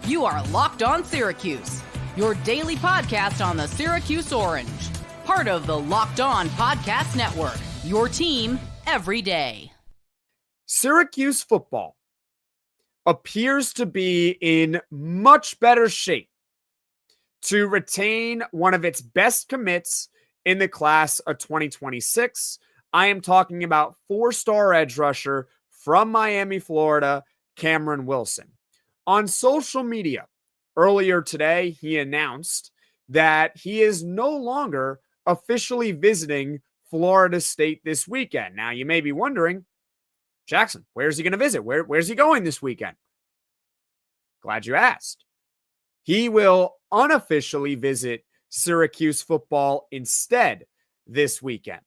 You are Locked On Syracuse, your daily podcast on the Syracuse Orange. Part of the Locked On Podcast Network, your team every day. Syracuse football appears to be in much better shape to retain one of its best commits in the class of 2026. I am talking about four-star edge rusher from Miami, Florida, Kamron Wilson. On social media earlier today, he announced that he is no longer officially visiting Florida State this weekend. Now, you may be wondering, Jackson, where's he going to visit? Where's he going this weekend? Glad you asked. He will unofficially visit Syracuse football instead this weekend.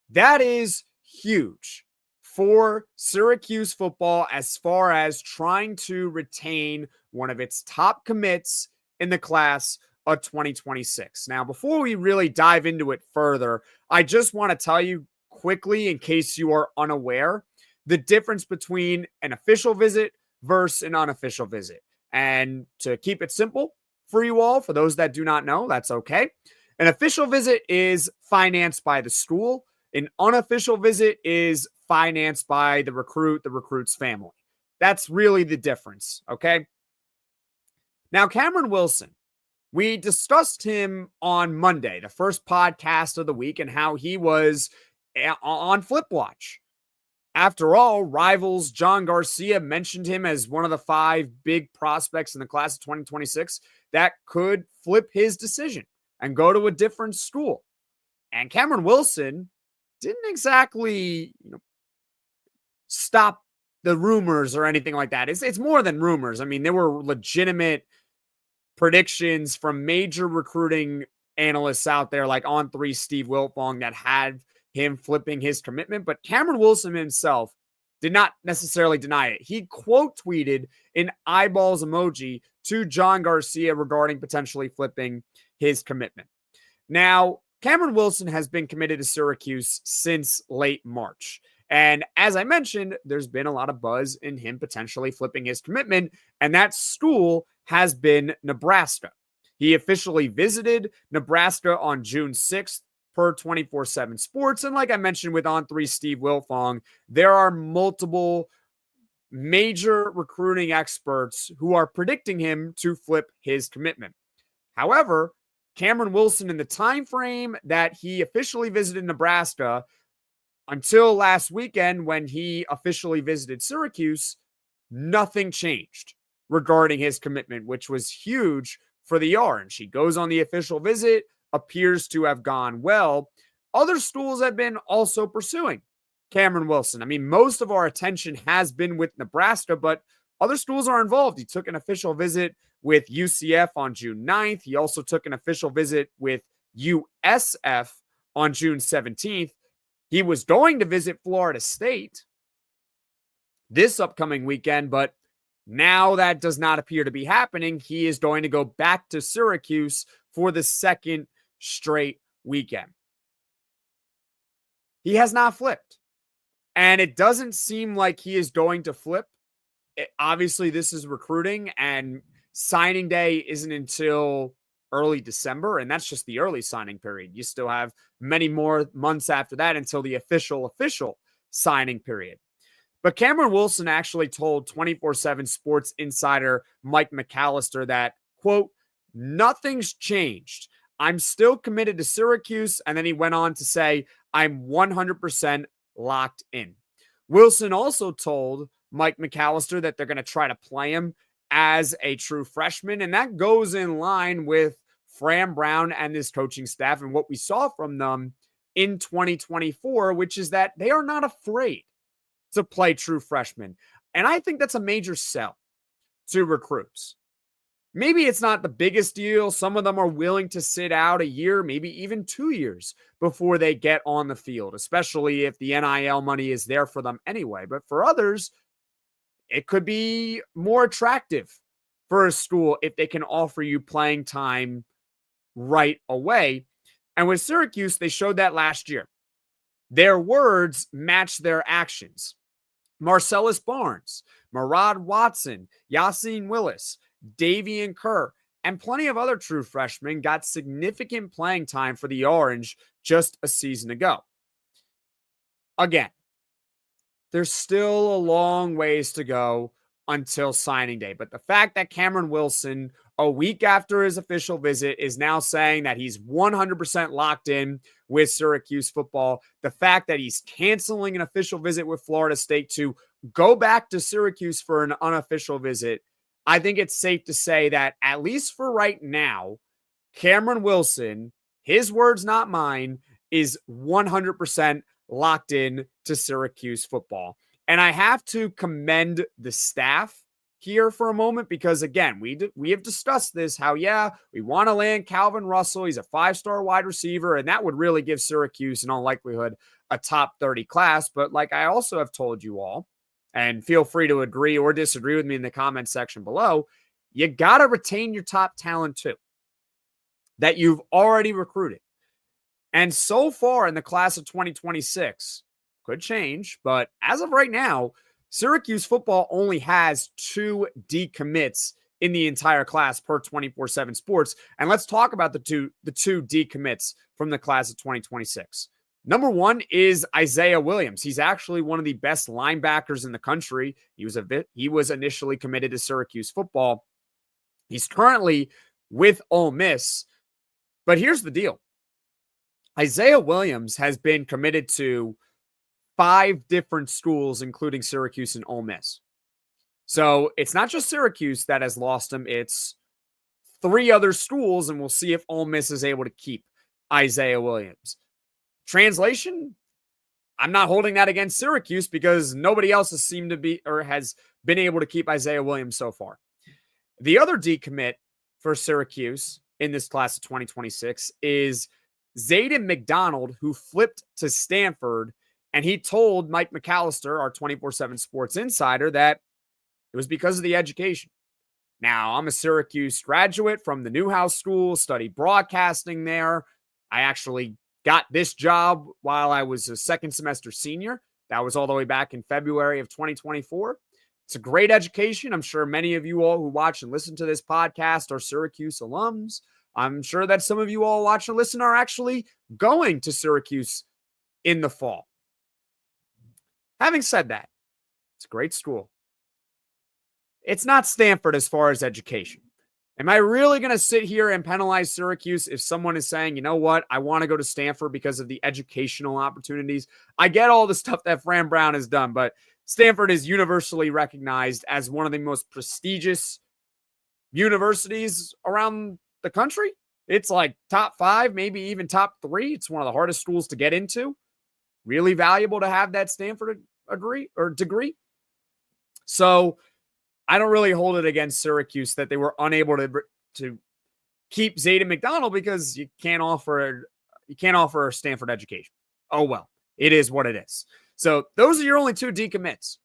That is huge for Syracuse football as far as trying to retain one of its top commits in the class of 2026. Now, before we really dive into it further, I just want to tell you quickly, in case you are unaware, the difference between an official visit versus an unofficial visit. And to keep it simple for you all, for those that do not know, that's okay. An official visit is financed by the school. An unofficial visit is financed by the recruit's family. That's really the difference, okay? Now, Kamron Wilson, we discussed him on Monday, the first podcast of the week, and how he was on Flip Watch. After all, rivals John Garcia mentioned him as one of the 5 big prospects in the class of 2026 that could flip his decision and go to a different school. And Kamron Wilson didn't exactly, stop the rumors or anything like that. It's more than rumors. I mean, there were legitimate predictions from major recruiting analysts out there, like On3 Steve Wiltfong, that had him flipping his commitment. But Kamron Wilson himself did not necessarily deny it. He quote tweeted an eyeballs emoji to John Garcia regarding potentially flipping his commitment. Now, Kamron Wilson has been committed to Syracuse since late March. And as I mentioned, there's been a lot of buzz in him potentially flipping his commitment, and that school has been Nebraska. He officially visited Nebraska on June 6th per 24/7 Sports. And like I mentioned with On3 Steve Wiltfong, there are multiple major recruiting experts who are predicting him to flip his commitment. However, Kamron Wilson, in the time frame that he officially visited Nebraska until last weekend when he officially visited Syracuse, nothing changed regarding his commitment, which was huge for the Orange. He goes on the official visit, appears to have gone well. Other schools have been also pursuing Kamron Wilson. I mean, most of our attention has been with Nebraska, but other schools are involved. He took an official visit with UCF on June 9th. He also took an official visit with USF on June 17th. He was going to visit Florida State this upcoming weekend, but now that does not appear to be happening. He is going to go back to Syracuse for the second straight weekend. He has not flipped, and it doesn't seem like he is going to flip. Obviously, this is recruiting, and signing day isn't until early December, and that's just the early signing period. You still have many more months after that until the official signing period. But Kamron Wilson actually told 24/7 Sports insider Mike McAllister that, quote, "Nothing's changed. I'm still committed to Syracuse." And then he went on to say, "I'm 100% locked in." Wilson also told Mike McAllister that they're going to try to play him as a true freshman. And that goes in line with Fran Brown and his coaching staff and what we saw from them in 2024, which is that they are not afraid to play true freshmen. And I think that's a major sell to recruits. Maybe it's not the biggest deal. Some of them are willing to sit out a year, maybe even 2 years before they get on the field, especially if the NIL money is there for them anyway. But for others, it could be more attractive for a school if they can offer you playing time right away. And with Syracuse, they showed that last year. Their words match their actions. Marcellus Barnes, Marad Watson, Yassine Willis, Davian Kerr, and plenty of other true freshmen got significant playing time for the Orange just a season ago. Again, there's still a long ways to go until signing day. But the fact that Kamron Wilson, a week after his official visit, is now saying that he's 100% locked in with Syracuse football, the fact that he's canceling an official visit with Florida State to go back to Syracuse for an unofficial visit, I think it's safe to say that, at least for right now, Kamron Wilson, his words, not mine, is 100% locked in to Syracuse football. And I have to commend the staff here for a moment because, again, we have discussed this, how, we want to land Calvin Russell. He's a 5-star wide receiver, and that would really give Syracuse, in all likelihood, a top 30 class. But like I also have told you all, and feel free to agree or disagree with me in the comment section below, you got to retain your top talent too, that you've already recruited. And so far in the class of 2026, could change, but as of right now, Syracuse football only has 2 decommits in the entire class per 24/7 Sports. And let's talk about the two decommits from the class of 2026. Number 1 is Isaiah Williams. He's actually one of the best linebackers in the country. He was initially committed to Syracuse football. He's currently with Ole Miss. But here's the deal. Isaiah Williams has been committed to 5 different schools, including Syracuse and Ole Miss. So it's not just Syracuse that has lost him. It's 3 other schools, and we'll see if Ole Miss is able to keep Isaiah Williams. Translation, I'm not holding that against Syracuse because nobody else has seemed to be or has been able to keep Isaiah Williams so far. The other decommit for Syracuse in this class of 2026 is Zayden McDonald, who flipped to Stanford, and he told Mike McAllister, our 24/7 Sports insider, that it was because of the education. Now, I'm a Syracuse graduate from the Newhouse School, studied broadcasting there. I actually got this job while I was a second semester senior. That was all the way back in February of 2024. It's a great education. I'm sure many of you all who watch and listen to this podcast are Syracuse alums. I'm sure that some of you all watch and listen are actually going to Syracuse in the fall. Having said that, it's a great school. It's not Stanford as far as education. Am I really going to sit here and penalize Syracuse if someone is saying, you know what, I want to go to Stanford because of the educational opportunities? I get all the stuff that Fran Brown has done, but Stanford is universally recognized as one of the most prestigious universities around the country. It's like top 5, maybe even top 3. It's one of the hardest schools to get into. Really valuable to have that Stanford degree. So I don't really hold it against Syracuse that they were unable to keep Zayden McDonald because you can't offer a Stanford education. Oh, well, it is what it is. So those are your only 2 decommits.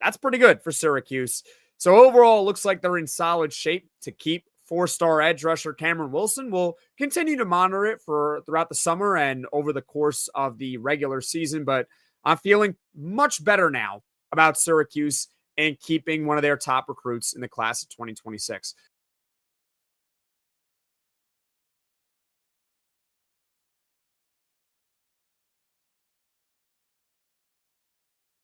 That's pretty good for Syracuse. So overall, it looks like they're in solid shape to keep 4-star edge rusher Kamron Wilson. We'll continue to monitor it throughout the summer and over the course of the regular season, but I'm feeling much better now about Syracuse and keeping one of their top recruits in the class of 2026.